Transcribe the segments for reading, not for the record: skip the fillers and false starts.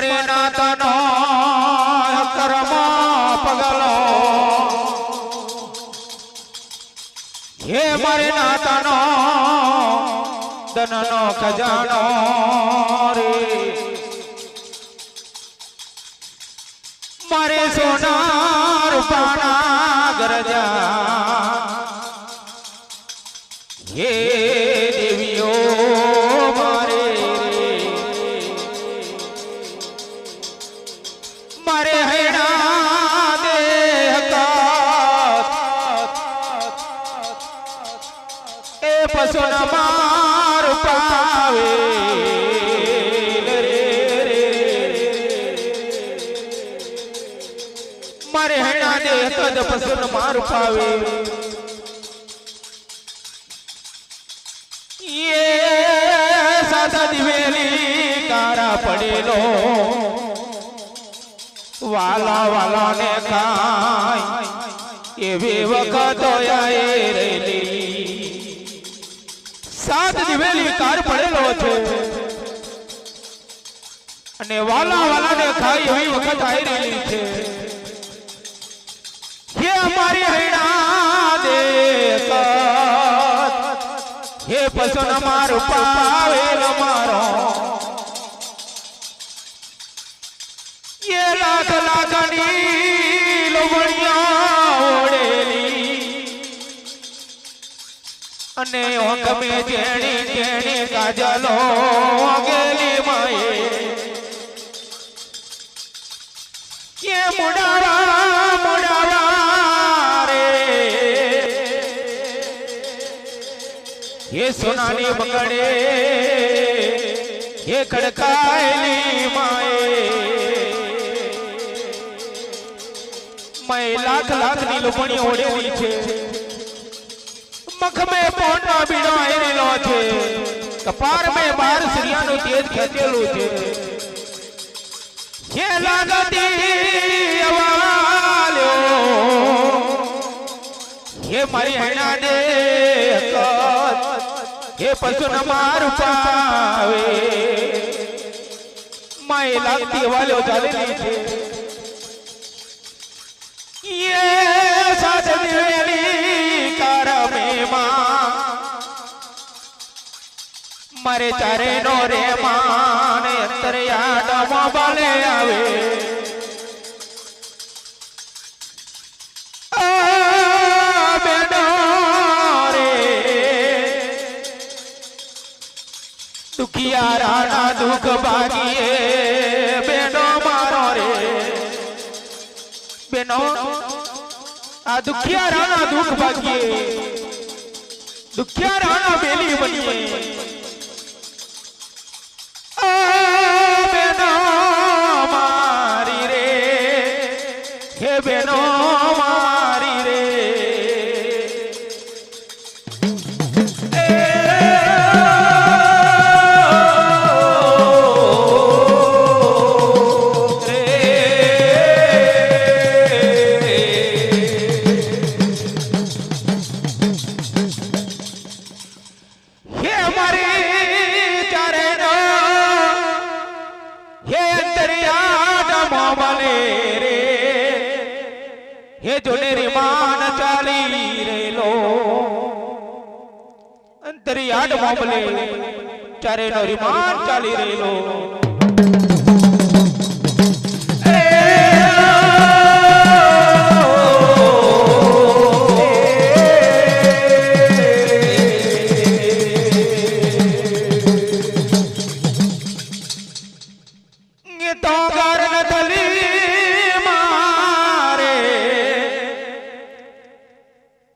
મારે નાતનો કર્મ પગલો હે મારે નાતનો ધનનો ખજાનો રે મારે સોના રૂપાના ગરજા હે દેવીઓ મારે મારે હૈણા દેહ એ પશુન માર પાવે મારે હૈણા દેહ કદ પશુન માર પાવે દિવેલી કારા પડેલો વાલા વાલા ને ખાય એવી વખત રેલી સાત દિવેલી કાર પડેલો છે અને વાલા વાલા ને ખાય એવી વખત આવી રહેલી છે હે અમારી હૈણા દે હે પસંદ મારું પાવેલ મારો એ લાખ લાખની લોબડિયા ઓળેલી અને ઓંગમે જેણી જેણી કાજલો ગેલી માએ કે મુડાવા મુડાવા રે ये सोनानी बगड़े ये खड़कायली माए मैं लाख लाख नी लोमणी ओढ़ेली छे मख में पोंडा बीड़ो आयरेलो छे कपार में 12 श्रियानो तेज खेचेलू छे ये लागती अवाल्यो ये मारी हैणा दे हे पशु न मारू पावे माए लागती वालो चालेली छे ये साथ दिवेली कार में मारे चारे नो रे माने अंतर याद मोबाले आवे दुखियारा दुख भागिए बेनो मारो रे बेनो आ दुखियारा दुख भागिए दुखियारा बेली बनिए बेनो मारी रे हे बेनो मारी रे हे जोनेरी मान चाली रेलो अंतरियाड मोबले चारे नो रिमान चाली रेलो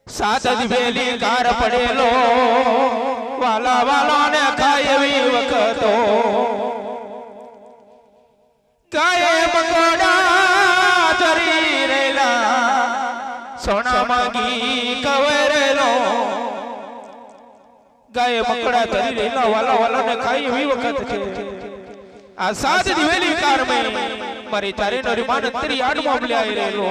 सात दिवेली कार पड़ेलो वाला वाला ने खाएवी वखतो गाये मकोड़ा चरी रेला सोना मांगी कवरेलो गाये मकोड़ा चरी रेला वाला वाला ने खाएवी वखत छे आ सात दिवेली कार में मारी चारे नो रिमान अंतरी आठ मोबले आई रेलो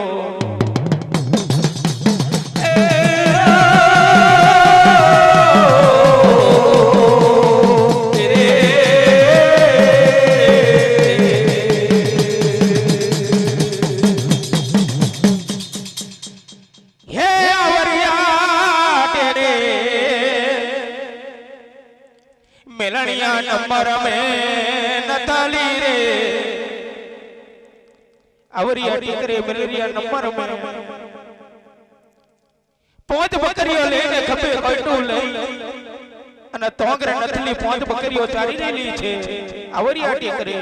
मेलनिया नंबर में नताली रे अवरिया टीकरे मेलनिया नंबर में पोंच बकरियों लेने खपे कटू ले અને તોંગરે નથલી પોંચ બકરીઓ ચારી રેલી છે અવરિયા ટીકરે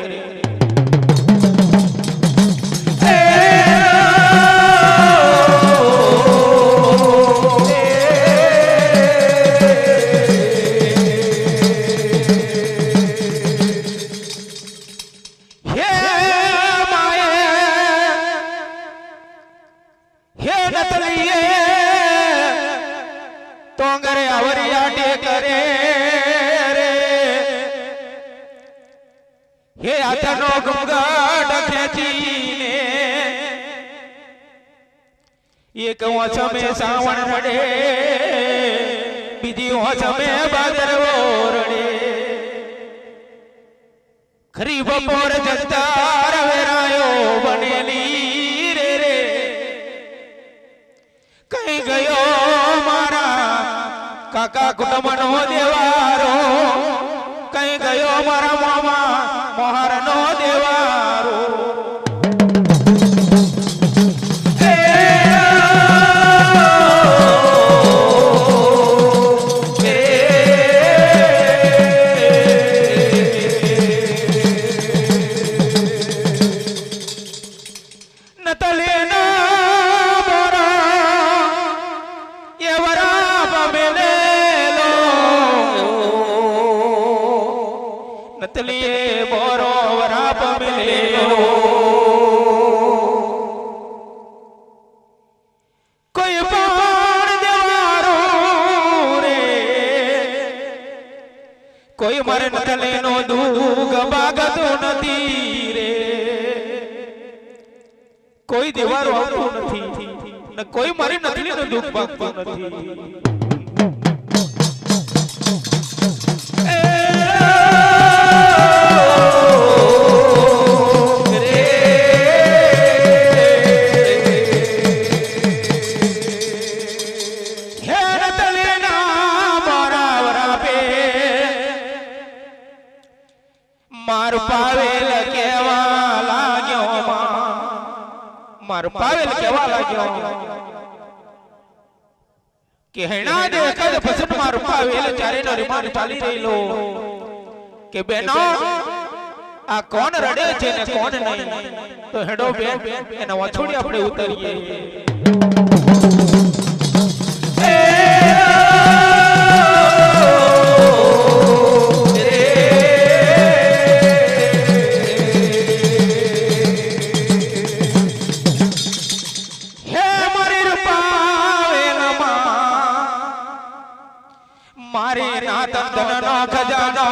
हाथनो घूंघट खेचीने एक ओछ में सावण रड़े बीजी ओछ में भादरवो रड़े खरी बपोर जगतार वेरायो बनेली रे रे कहीं गयो मारा काका कुटुंबनो देवारो कहीं गयो मारा मामा मोहरनो देवारो नतलेना मोरा ये वराप मिलेलो नतलिए मोरो वराप मिलेलो कोई पार देवारो रे कोई मरे नतलेनो दूग बागतो नथी रे कोई देवारो आवतो नथी न कोई मारी नथलीनो दुख भागतो नथी मार पावेल केवा लाग्यो मार पावेल केवा लाग्यो के हेणा देखद फसन मार पावेल चारे नो रिमांड चाली रहीलो के बेनो आ कोण रडे छे ने कोण नहीं तो हेडो बेन एना वछोडी आपणे उतरीए मारे नातन धननो खजानो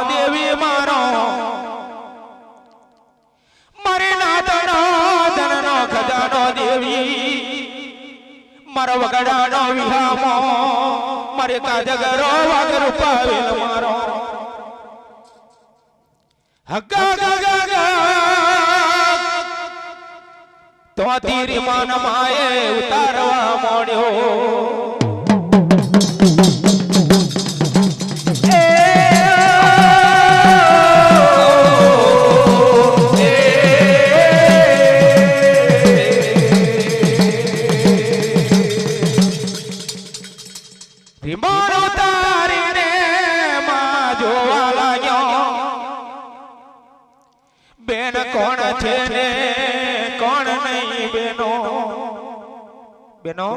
देवी मारो मारे नातनो धननो खजानो देवी मारो वगड़ानो विहामो मारे काजगरो वागर पावेल मारो हग्गा गा गा तो तीरी मान माए उतारवा मोड़्यो बेन कौन छे ने कौन नहीं बेनो बेनो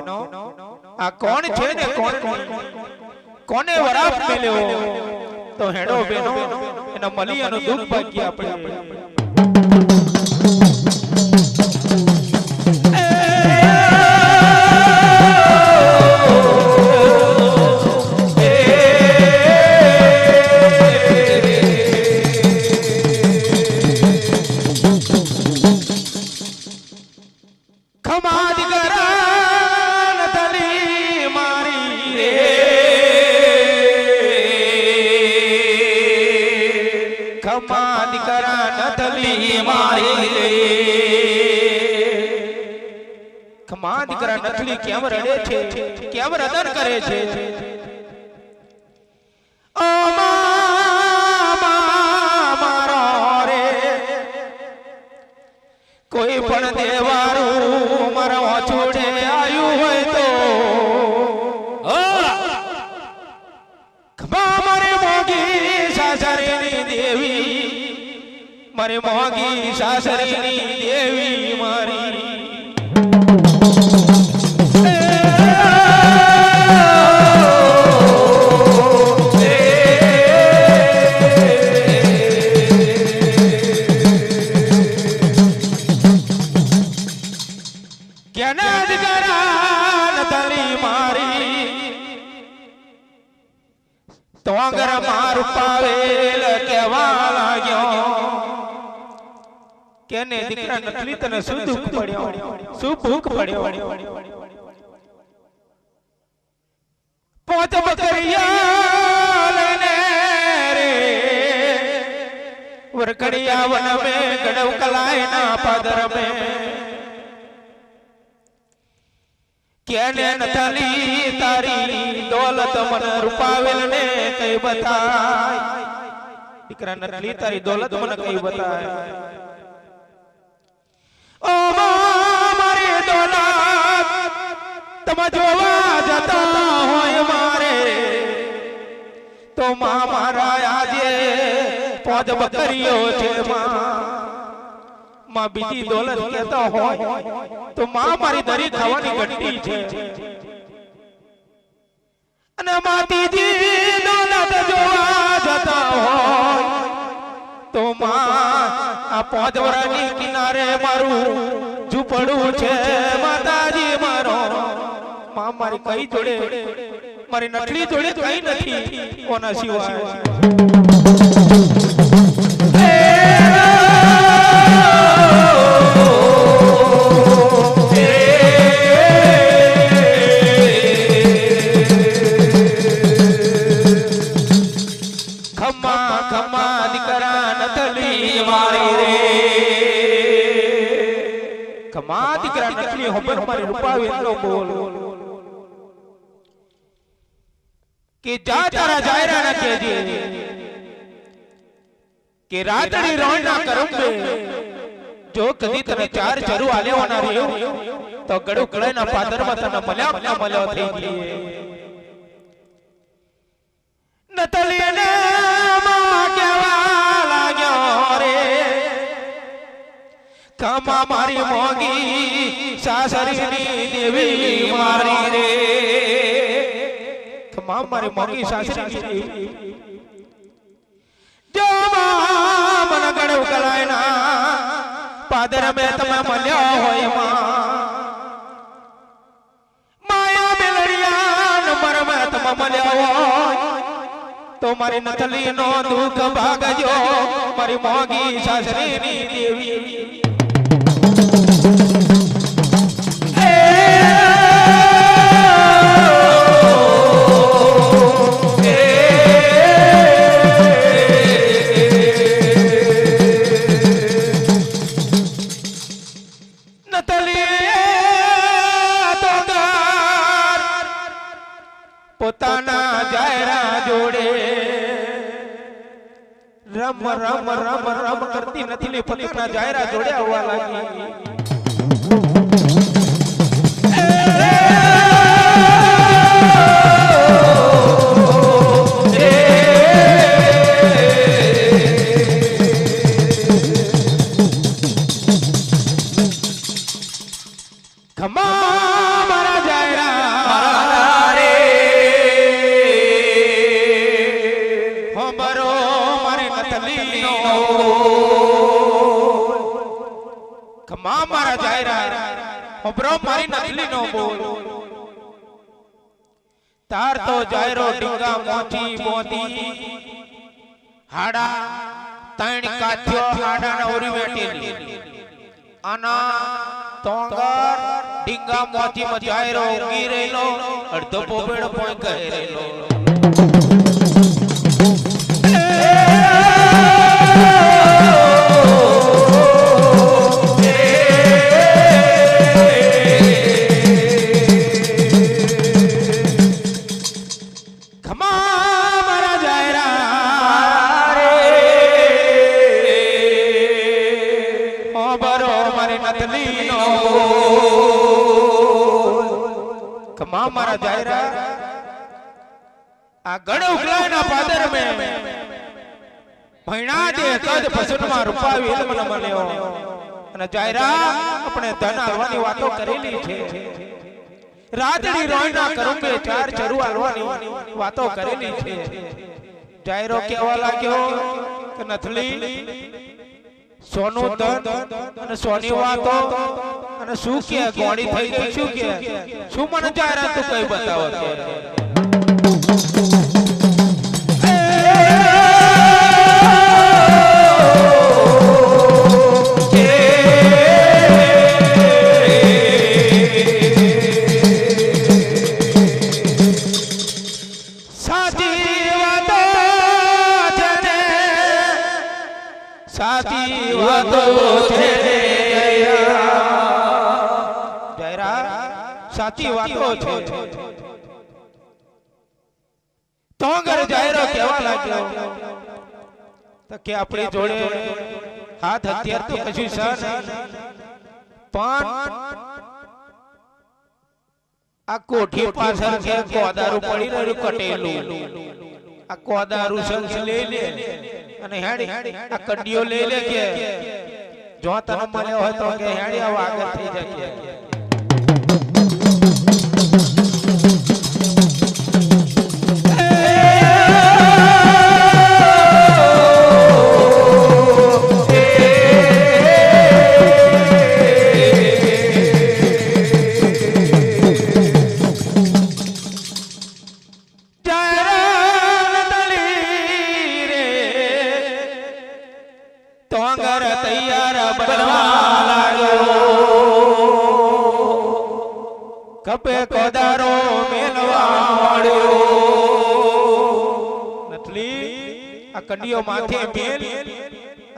आ कौन छे ने कौन नहीं कोने वराप मिल्यो तो हेडो बेनो एना मलियानो दुख भागी आपणे खमाद करा नथली मारी रे खमाद करा नथली केम रडे छे केम रदन करे छे ओ मा પણ દેવારું મારા વાછોડે આયુ હોય તો ખમા મારે મોગી સાસરીની દેવી મારે મોગી સાસરીની દેવી મારી તોંગર માર પાવેલ કેવા લાગ્યો કેને દીકરા નકલી તને શું દુઃખ પડ્યો શું ભૂખ પડ્યો પોત બકરિયા લઈને રે વરકડિયા વન મે ગડવ કલાયના પાદર મે કેને નથલી તારી દોલત મને રૂપાવેલ ને કઈ બતાય દીકરા નથલી તારી દોલત મને કઈ બતાય ઓ મારી દોલત તમે જોવા જતા હોય મારે તો માં મારા આજે પોજ બકરીઓ છે માં બીજી દોલત કેતો હોય તો માં મારી દરી ખાવાની ગટ્ટી છે અને માં બીજી દોલત જોવા જતા હોય તો માં આ પોજવરાની કિનારે મારું ઝૂંપડું છે માતાજી મારો માં મારી કઈ જોડે મારી નટલી જોડે કઈ નથી કોના સિવાય ખમા દીકરા નટલી હોબર મારી રૂપાવી એટલો બોલ કે જા તારા જાયરા ના કેજે કે રાતડી રોણ ના કરંબે જો કદી તને ચાર ચરુ આલેવાના રહ્યો તો ગડુ કળે ના પાદર માં તને મળ્યા ના મળ્યો થઈ ગઈ નતલી ને માં કેવા લાગ્યો રે ખમા મારી મોગી સાસરીની દેવી મારી રે ખમા મારી મોગી સાસરીની દેવી જો મન ગડવ કલાયના પાદર મે તમે મળ્યા હોય માયા બેલરિયા નંબર મે તમે મળ્યા હોય તો મારી નથલી નો દુઃખ ભાગજો મારી મોગી સાસરીની દેવી પોતાના જાયરા જોડે રમ રમ રમ રમ કરતી નથી પોતાના જાયરા જોડે આવવા લાગી ખમા મારા જાયરા રે હોબરો મારે નથલી નો ખમા મારા જાયરા હોબરો મારી નથલી નો બોલ તાર તો જાયરો ડીંગા મોચી બોધી હાડા તણ કાથ્યો હાડા ના ઓરી બેઠેલી આના તોંગર ડીંગા મોચી મજાયરો ઊંઘી રહેલો અડધો પોપેડ પોઈ કહે રહેલો ખમા મારા જાયરા રે ઓ બરો મારી નથલી खमा मारा जायरा आ गड़ उगलाना पादर में भैणा दे कद पसंद में रूपा वेल मन मल्यो અને જાયરા આપણે ધન આલવાની વાતો કરેલી છે રાતડી રોયના કરું કે ચાર ચરુ આલવાની વાતો કરેલી છે જાયરો કેવા લાગ્યો કે નથલી સોનું ધન અને સોની વાતો અને શું કે ગોળી થઈ ગઈ શું કે શું મને જાયરા તું કઈ બતાવો કે સાચી વાતો છે તો ઘર જાયરો કેવા લાગ્યો તો કે આપણી જોડે હાથ હથિયાર તો કશું છે પણ આ કોઠી પાછળ કે કોદારું પડી રહ્યું કટેલું આ કોદારું સંગ લઈ લે અને હેડી આ કડીઓ લઈ લે કે જો તને મળ્યો હોય તો કે હેડી આવ આગળ થઈ જાય કપે કોદારો મેલવા વાળ્યો નથલી આ કડીઓ માથે મેલ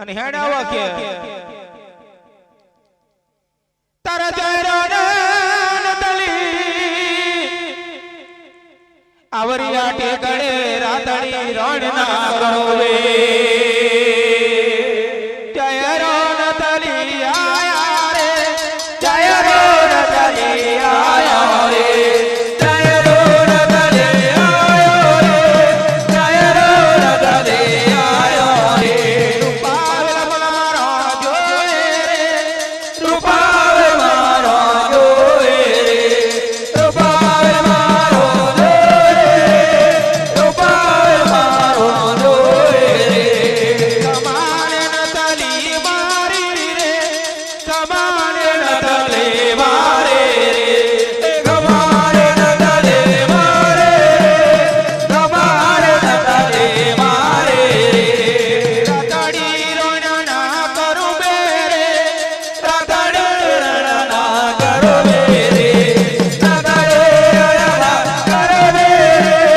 અને હેડાવા કે તારા જાયરો નથલી આવરિયા ટેકડે રાતડી રણ ના કરોવે જાયરો નથલી આયા રે જાયરો નથલી આયા રે જાયરો નથલી આયો રે જાયરો નથલી આયો રે રૂપાવે મારો જોએ રે રૂપાવે મારો જોએ રે રૂપાવે મારો જોએ રૂપાવે મારો જોએ રે કમાને નથલી મારી રે કમાને નથલી મારે રે કમાને નથલી મારે કમાને નથલી મારે રે રાતડી રોયના ના કરું બે રે રાતડી રોયના ના કરું બે રે રાતડી રોયના કરું બે રે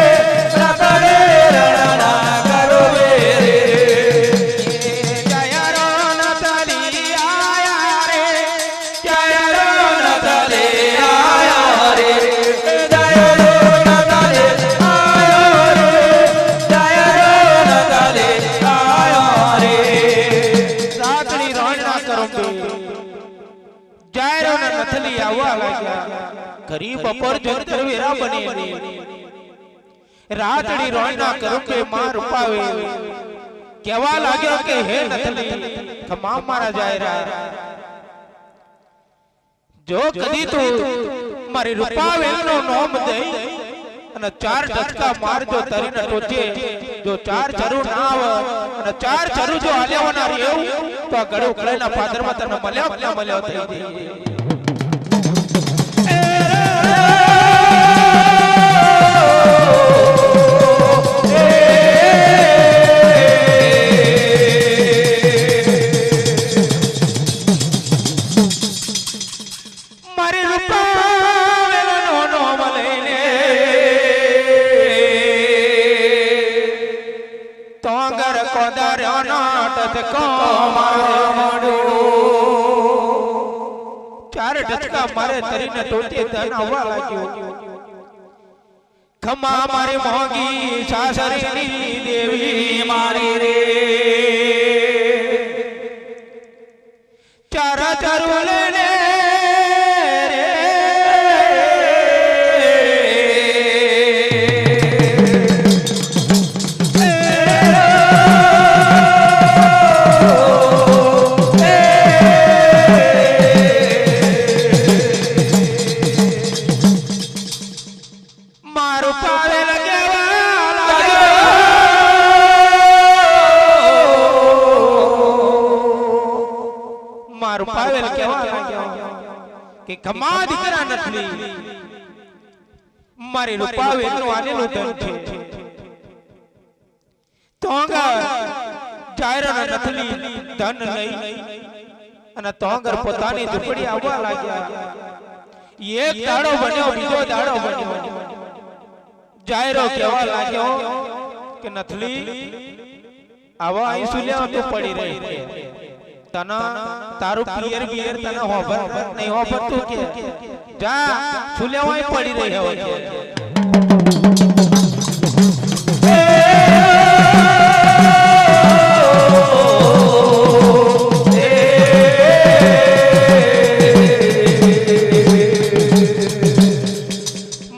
રાતડી રોયના કરું બે રે જાયરો નથલી આયા રે જાયરો નથલી આયા રે જાયરો નથલી આયો રે જાયરો નથલી આયો રે રાતડી રોયના કરું બે જાયરો નથલી આવવા લાગ્યા ગરીબ બપોર જોતર વેરા બની રાતડી રોયના કરું કે માં રૂપાવે કેવા લાગ્યો કે હે નથલી ખમા મારા જાયરા જો કદી તું મારી રૂપાવેલ નો નામ દઈ અને ચાર ઢચકા મારજો તરીને ટોચે જો ચાર ચરુ ના આવે અને ચાર ચરુ જો આલેવાના રેવ તો આ ગળું કળેના પાદરમાં તને મળ્યો કે ના મળ્યો થઈ જઈએ મારી રૂપાવેલો નો નામ લઈને તો ઘર કોદાર્યો નાટ કો મારે મોડું ચાર ઢચકા મારે તરીને ટોચે ધન આવવા લાગ્યો ખમા મારી મોંઘી સાસરીની દેવી મારી રે ચારા ચારુ લઈને રે મારું પાવેલ કેવા લાગ્યો કે ખમા દીકરા નથી મારી રૂપાવેલ નું આલેલું ધન છે તોંગર જાયરા નથલી ધન લઈ અને તોંગર પોતાની ઝૂંપડી આવવા લાગ્યા એક દાડો બન્યો બીજો દાડો બન્યો જાયરો કેવા લાગ્યો કે નથલી આવા અહીં સુલ્યા તો પડી રહી છે તના તારું પિયર બિયર તને હોબર નહીં હોબર તું કે જા સુલ્યા અહીં પડી રહી હોય છે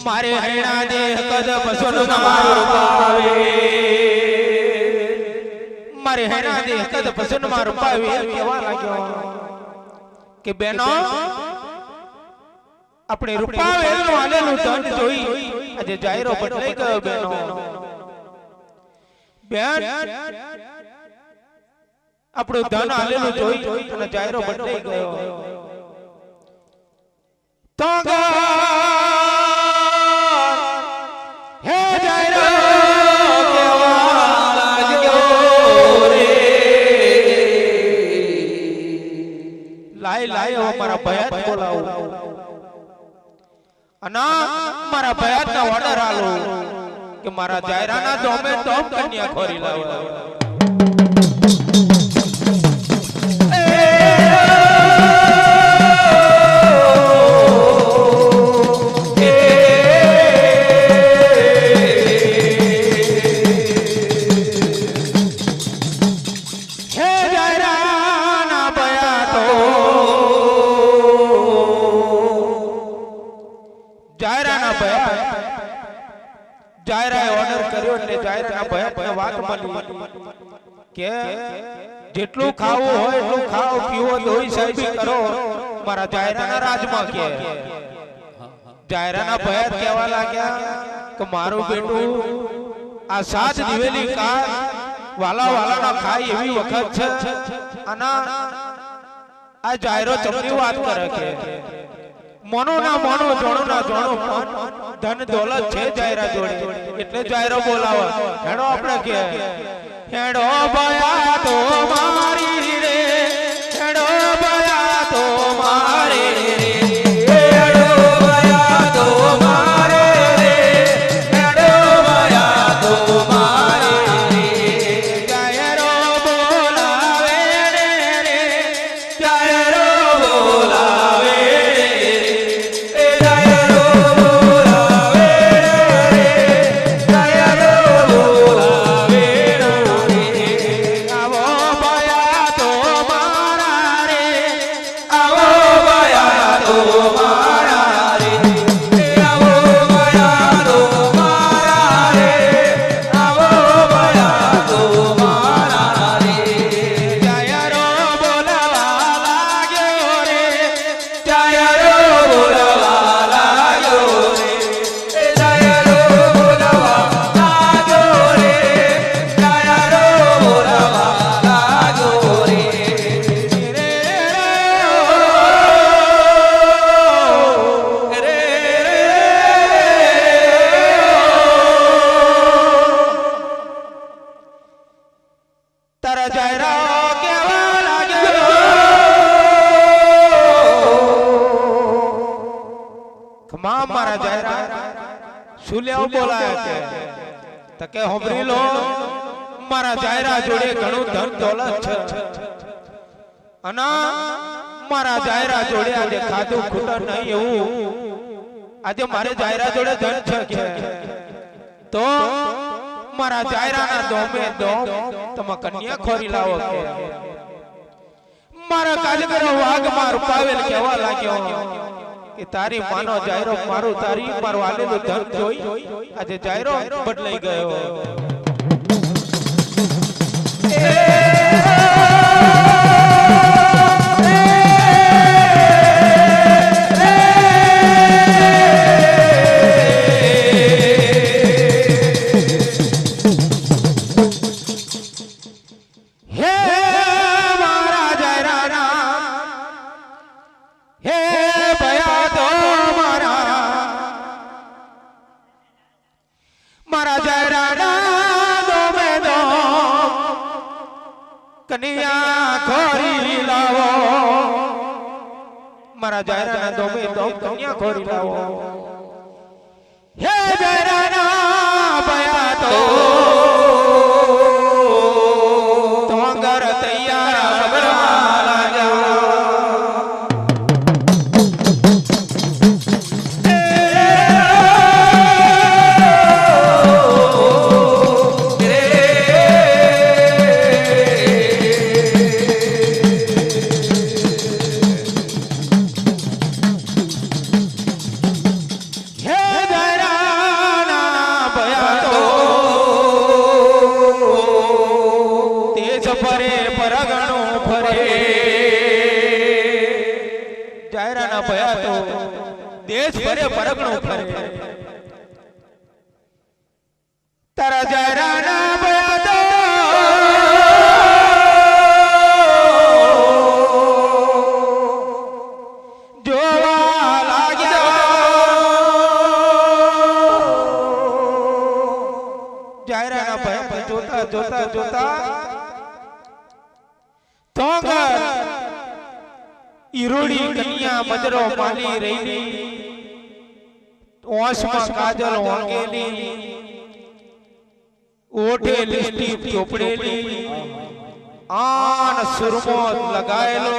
મારે હૈણા દે કદ બસુન મારું પાવે મારે હૈણા દે કદ બસુન મારું પાવે કેવા લાગ્યો કે બેનો આપણે રૂપાવેલ નું આલેલું ધન જોઈ આજે જાયરો બદલાઈ ગયો બેનો બેન આપણું ધન આલેલું જોઈ અને જાયરો બદલાઈ ગયો તો લાય મારા ભયાત બોલાવો અને મારા ભયાત ના ઓર્ડર આલો કે મારા જાયરાના દોમે દોમ કન્યા ખોરી લાવો કે જેટલું ખાવું હોય એટલું ખાઓ પીવો દોઈ સાહેબી કરો મારા જાયરાના રાજમાં કે જાયરાના ભયત કહેવા લાગ્યા કે મારું બેટું આ સાત દિવેલી કા વાલા વાલાના ખાય એવી વખત છે અને આ જાયરો ચમની વાત કરે કે મનો ના મનો જોણો ના જોણો ધન દોલત છે જાયરા જોડે એટલે જાયરો બોલાવે હેડો આપણે કે હેડો બયા તો મારી રે હેડો બયા તો મારે રે હેડો બયા તો મારે રે હેડો બયા તો મારે રે જાયરો બોલાવે રે જાયરો બોલાવે રે જાયરો બોલાવે રે જાયરો બોલાવે મારા જાયરા સુલ્યાઓ બોલાયા કે તકે હોબરી લો મારા જાયરા જોડે ઘણું ધન દોલત છે અને મારા જાયરા જોડે આજે ખાધું ખૂટર નહીં એવું આજે મારે જાયરા જોડે ધન છે કે તો મારા જાયરાના દોમે દોમ તમે કન્યા ખોરી લાવો કે મારા કાજગરો વાઘ માર પાવેલ કેવા લાગ્યો કે તારી માનો જાયરો મારું તારી મારું આલેલું ધન જોઈ આજે જાયરો બદલાઈ ગયો કનિયા ખોરી લાવો મારા જાયરાના દોમે દો કન્યા ખોરી લાવો હે જાયરાના ભયા તો તોંગર તૈયાર બગડવા લાગ્યા देश भरे परगणो फरे तारा जायराना भया तो जोवा लाग्या जायराना भया जोता जोता जोता तोंगर ઈરોડી કન્યા મજરો માલી રહી ઓસમાં કાજલ ઓંગેલી ઓઠે લિપસ્ટિક ચોપડેલી આન સુરમો લગાયેલો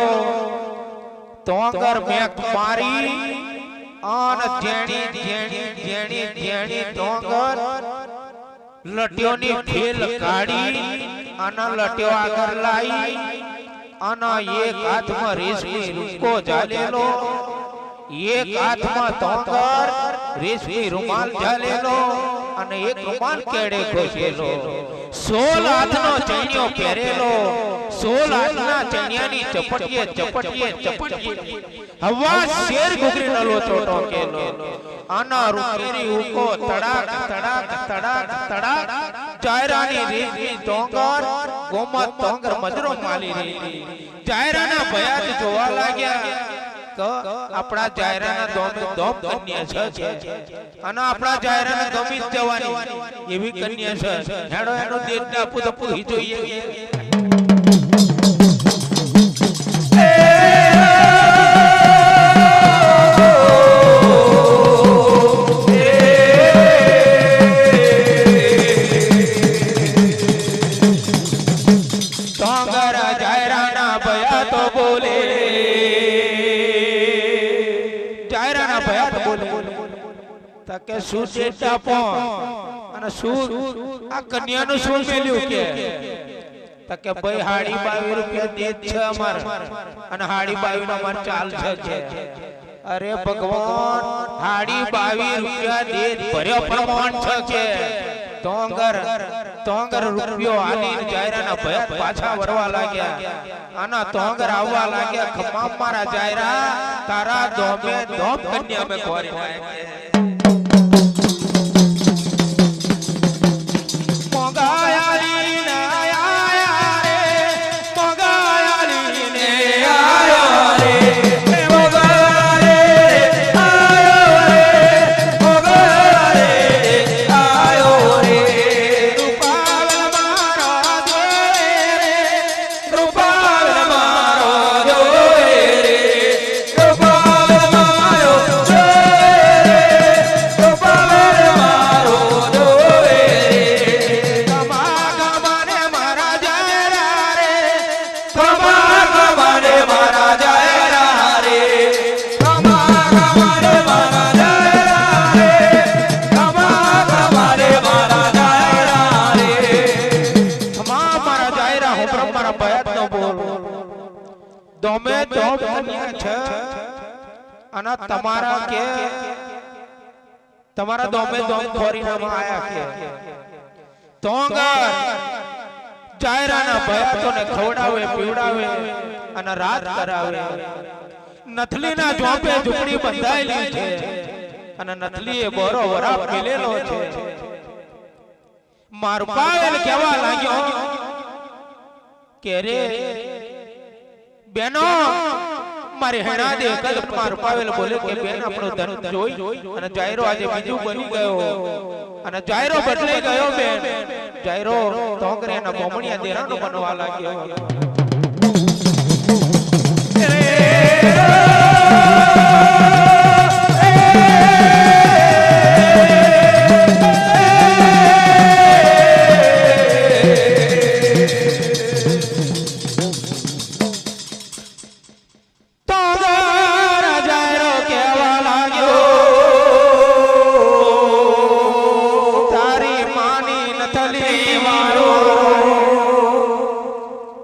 તોંગર મેક મારી આન જેણી જેણી જેણી જેણી તોંગર લટ્યોની ફેલ કાઢી આના લટ્યો આગળ લાઈ આના એક હાથમાં રેશમી રૂપકો ઝાલેલો એક હાથમાં તોંગર રેશમી રૂમાલ ઝાલેલો અને એક રૂમાલ કેડે ખોસેલો 16 હાથનો ચણિયો પહેરેલો 16 હાથના ચણિયાની ચપટીએ ચપટીએ ચપટીએ હવા શેર ગુગરીનો લોચો ટોકેલો આના રૂપેરી ઉકો તડાક તડાક તડાક તડાક જાયરાની રેશમી તોંગર ગોમત તોંગર મજરો માલી રહી જાયરાના ભયા જોવા લાગ્યા કે આપણા જાયરાના દોમે દોમ કન્યા છે અને આપણા જાયરાના દોમી જવાની એવી કન્યા છે હેડો હેડો દેશને આપું તો પૂરી જોઈએ કે શું દેતા પો અને શું આ કન્યાનું શું મેલ્યું કે તકે ભાઈ હાડી 22 રૂપિયા દેત છે અમાર અને હાડી 22 નો અમાર ચાલ છે અરે ભગવાન હાડી 22 રૂપિયા દેત ભર્યો પ્રમાણ છે કે તોંગર રૂપિયો આલીને જાયરાના ભયા પાછા વરવા લાગ્યા આના તોંગર આવવા લાગ્યા ખમામ મારા જાયરા તારા દોમે દોમ કન્યા મે ખોરી નાખે દોમે દોમ કન્યા છે અને તમારા કે તમારા દોમે દોમ ખોરીનામાં આયા કે તોંગર જાયરાના ભયાતોને ખવડાવે પીવડાવે અને રાત કરાવે નથલીના જોપે ઝૂંપડી બંધાયેલી છે અને નથલીએ બોરો વરાપ મેલેલો છે મારપાવેલ કેવા લાગ્યો કે રે બેનો મારી હેણા દે કદ માર પાવેલ બોલે કે બેન આપણો ધન જોઈ અને જાયરો આજે બીજું બની ગયો અને જાયરો બદલાઈ ગયો બેન જાયરો તોંગરે ના બોમણિયા દેરાનો બનવા લાગ્યો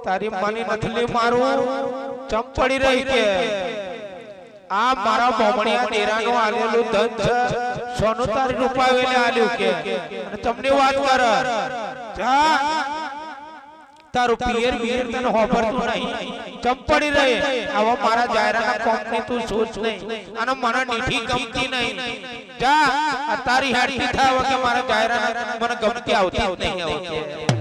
તારી માની નથલી મારું ચંપડી રહી કે આ મારા બોમણિયા દેરાનો આલેલું ધન છે સોનું તારી રૂપાવેલે આલ્યું કે અને તમને વાત કર જા તારું પિયર પિયર તને હોબરતું નહીં ચંપડી રહે આવા મારા જાયરાના કોમની તું સોચ નહીં અને મને નીઠી ગમતી નહીં જા આ તારી હાડી થાવ કે મારા જાયરાના મને ગમતી આવતી નહીં આવતી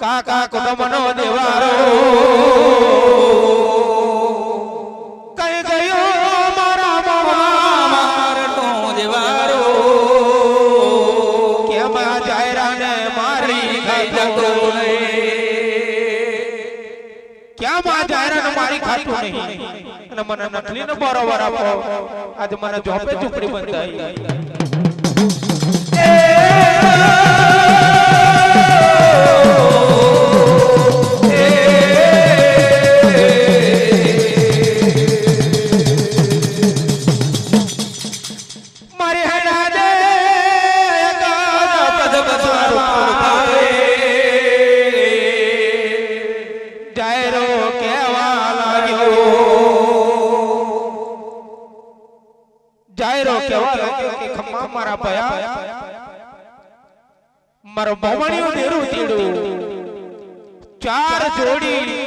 કાકા કુટુંબનો દેવારો કઈ ગયો મારા મામાનો દેવારો કેમ આ જાયરાને મારી ખાતો કેમ આ જાયરાને મારી ખાતું નહીં અને મને નકલીનો બરોબર આપો આજ મને જોપે ઝૂંપડી બંધાઈ જાયરો કેવા લાગ્યો કે ખમ્મા મારા ભયા મારો બોમણિયો દેરું તેડું ચાર જોડી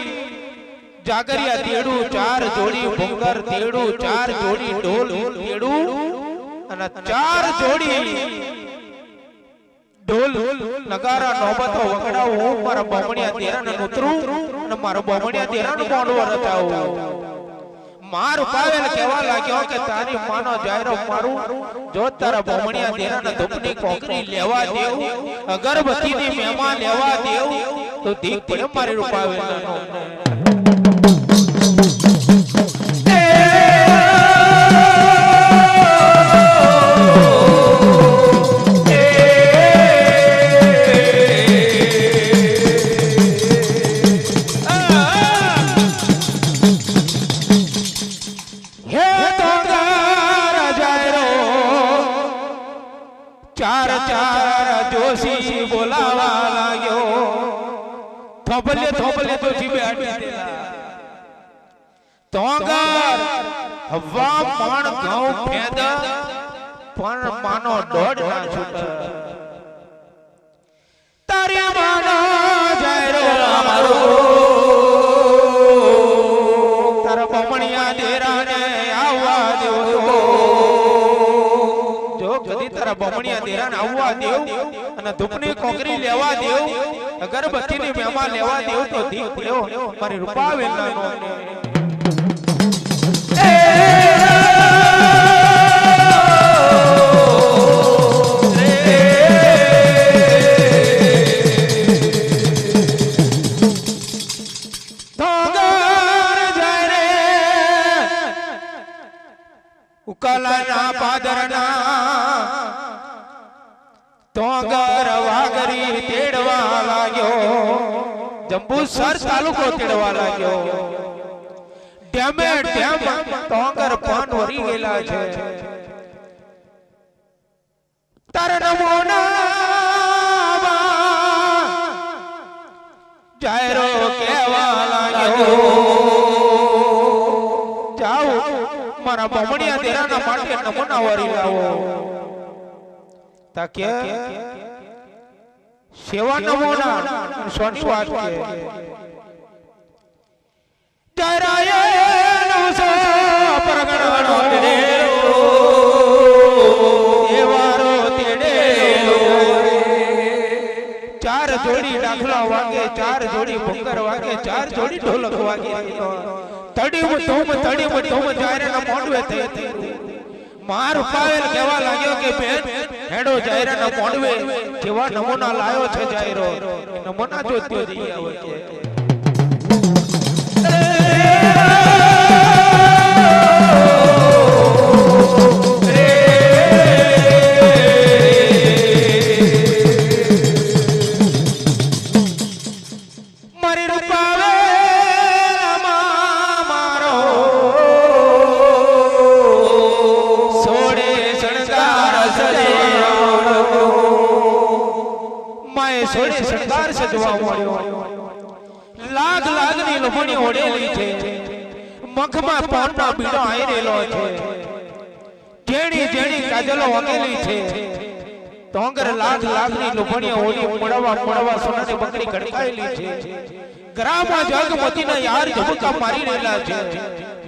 જાગરિયા તેડું ચાર જોડી ભૂંગર તેડું ચાર જોડી ઢોલ તેડું અને ચાર જોડી ઢોલ નગારા નોબતો વગડાવું હું મારા બોમણિયા દેરાને ઉતરું અને મારો બોમણિયા દેરાનો મોંડવો રચાવું માર પાવેલ કેવા લાગ્યો કે તારી માનો જાયરો મારું જો તારા બોમણિયા દેરાને ધૂપની કોકરી લેવા દેવ અગરબત્તીની મહેમાન લેવા દેવ તો દીક પડે મારી રૂપાવેલનો ચાર ચાર જોશી બોલાવા લાગ્યો થોબલે થોબલે જોશી બેઠી દેલા તોંગર હવા મણ ઘઉં ફેદ પણ માનો દોડ ના છૂટ તારી માનો જાયરો મારો તારા બોમણિયા દેરાને આવવા દેવો કદી તારા બોમણિયા દેરાને આવવા દેવ અને ધૂપની કોકરી લેવા દેવ અગરબત્તીની મહેમાન લેવા દેવ તો દીક પડ્યો મારી રૂપાવેલનો ઉકલાના પાદરના તોંગર વાગરી તેડવા લાગ્યો જંબુસર તાલુકો તેડવા લાગ્યો ડેમે ડેમ તોંગર પાન વરી ગયેલા છે તારે નમોના જાયરો કેવા લાગ્યો જાઓ મારા બોમણિયા દેરાના માટે નમૂના વરી લાવો ताकि सेवा नमोना सोनी वाट के जराये नवसो परगणो तेरे एवारो तेरे चार जोड़ी दाखला वागे चार जोड़ी भुंगर वागे चार जोड़ी ढोलक वागे तड़ी में तुम जायरे न मोडवे थे मार पावेल केवा लाग्यो के बेन हेडो जायरे न मोडवे केवा नमूना लायो छे जायरो नमूना जोत्यो जई आवे के मारी रूपावे सोड़े शृंगार सजवा मोड़्यो लाग लागनी लोभणी ओडेली छे मखमा पाना बीड़ो आई रेलो छे जेणी जेणी काजलो वगेली छे तोंगर लाग लागनी लोभणी ओडी मोड़वा सोनानी बकरी खड़कायेली छे ग्रामा जगमती ना यार झबका मारी रेला छे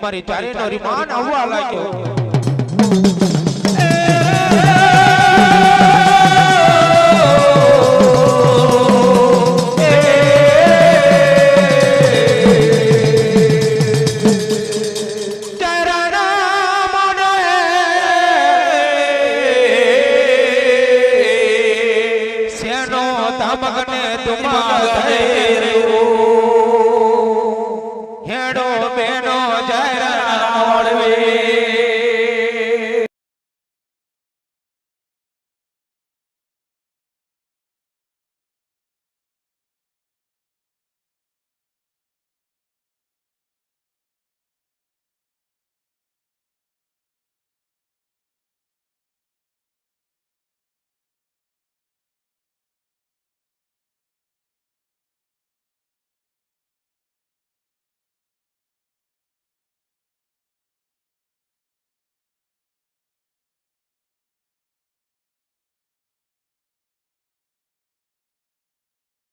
मारी चारे नो रिमान आववा लाग्यो मगने तुम